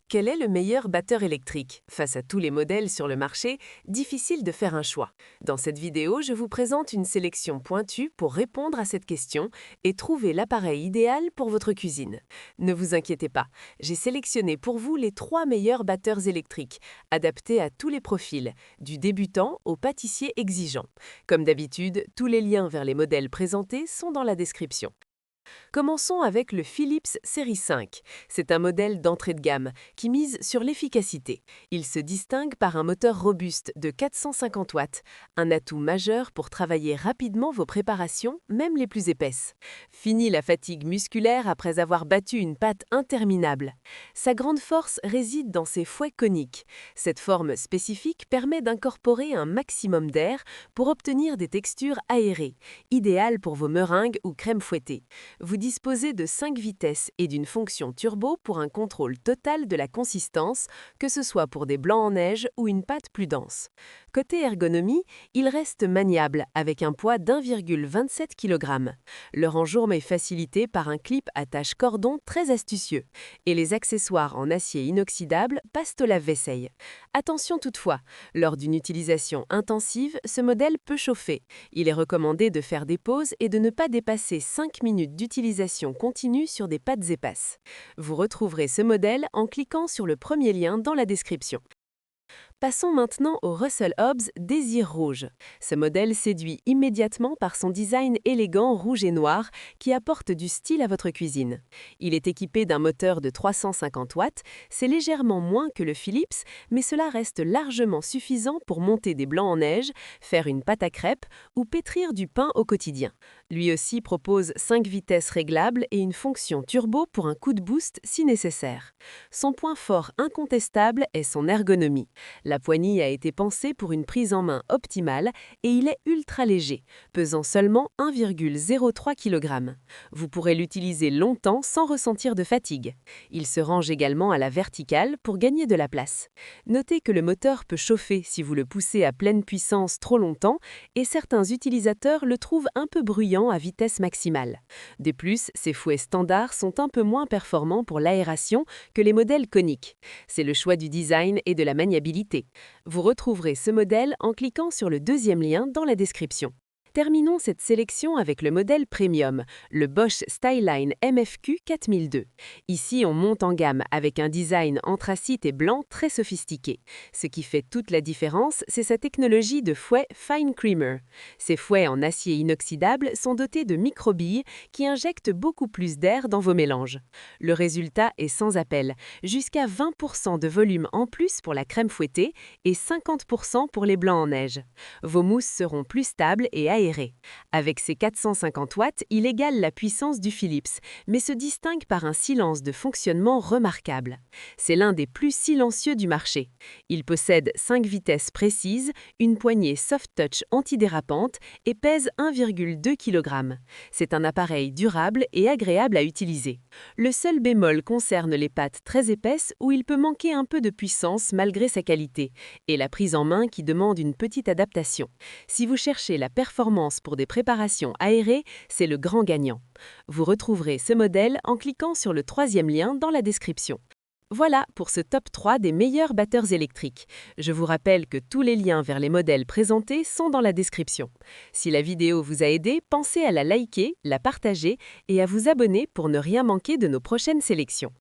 Quel est le meilleur batteur électrique? Face à tous les modèles sur le marché, difficile de faire un choix. Dans cette vidéo, je vous présente une sélection pointue pour répondre à cette question et trouver l'appareil idéal pour votre cuisine. Ne vous inquiétez pas, j'ai sélectionné pour vous les 3 meilleurs batteurs électriques, adaptés à tous les profils, du débutant au pâtissier exigeant. Comme d'habitude, tous les liens vers les modèles présentés sont dans la description. Commençons avec le Philips Série 5. C'est un modèle d'entrée de gamme qui mise sur l'efficacité. Il se distingue par un moteur robuste de 450 watts, un atout majeur pour travailler rapidement vos préparations, même les plus épaisses. Fini la fatigue musculaire après avoir battu une pâte interminable. Sa grande force réside dans ses fouets coniques. Cette forme spécifique permet d'incorporer un maximum d'air pour obtenir des textures aérées, idéales pour vos meringues ou crèmes fouettées. Vous disposez de 5 vitesses et d'une fonction turbo pour un contrôle total de la consistance, que ce soit pour des blancs en neige ou une pâte plus dense. Côté ergonomie, il reste maniable avec un poids d'1,27 kg. Le rangement est facilité par un clip attache cordon très astucieux et les accessoires en acier inoxydable passent au lave-vaisselle. Attention toutefois, lors d'une utilisation intensive, ce modèle peut chauffer. Il est recommandé de faire des pauses et de ne pas dépasser 5 minutes d'utilisation continue sur des pâtes épaisses. Vous retrouverez ce modèle en cliquant sur le premier lien dans la description. Passons maintenant au Russell Hobbs Désir Rouge. Ce modèle séduit immédiatement par son design élégant rouge et noir qui apporte du style à votre cuisine. Il est équipé d'un moteur de 350 watts, c'est légèrement moins que le Philips, mais cela reste largement suffisant pour monter des blancs en neige, faire une pâte à crêpes ou pétrir du pain au quotidien. Lui aussi propose 5 vitesses réglables et une fonction turbo pour un coup de boost si nécessaire. Son point fort incontestable est son ergonomie. La poignée a été pensée pour une prise en main optimale et il est ultra léger, pesant seulement 1,03 kg. Vous pourrez l'utiliser longtemps sans ressentir de fatigue. Il se range également à la verticale pour gagner de la place. Notez que le moteur peut chauffer si vous le poussez à pleine puissance trop longtemps et certains utilisateurs le trouvent un peu bruyant à vitesse maximale. De plus, ces fouets standards sont un peu moins performants pour l'aération que les modèles coniques. C'est le choix du design et de la maniabilité. Vous retrouverez ce modèle en cliquant sur le deuxième lien dans la description. Terminons cette sélection avec le modèle Premium, le Bosch Styline MFQ 4002. Ici, on monte en gamme avec un design anthracite et blanc très sophistiqué. Ce qui fait toute la différence, c'est sa technologie de fouet Fine Creamer. Ces fouets en acier inoxydable sont dotés de microbilles qui injectent beaucoup plus d'air dans vos mélanges. Le résultat est sans appel, jusqu'à 20% de volume en plus pour la crème fouettée et 50% pour les blancs en neige. Vos mousses seront plus stables et aérées. Avec ses 450 watts, il égale la puissance du Philips, mais se distingue par un silence de fonctionnement remarquable. C'est l'un des plus silencieux du marché. Il possède 5 vitesses précises, une poignée soft touch antidérapante et pèse 1,2 kg. C'est un appareil durable et agréable à utiliser. Le seul bémol concerne les pâtes très épaisses où il peut manquer un peu de puissance malgré sa qualité, et la prise en main qui demande une petite adaptation. Si vous cherchez la performance pour des préparations aérées, c'est le grand gagnant. Vous retrouverez ce modèle en cliquant sur le troisième lien dans la description. Voilà pour ce top 3 des meilleurs batteurs électriques. Je vous rappelle que tous les liens vers les modèles présentés sont dans la description. Si la vidéo vous a aidé, pensez à la liker, la partager et à vous abonner pour ne rien manquer de nos prochaines sélections.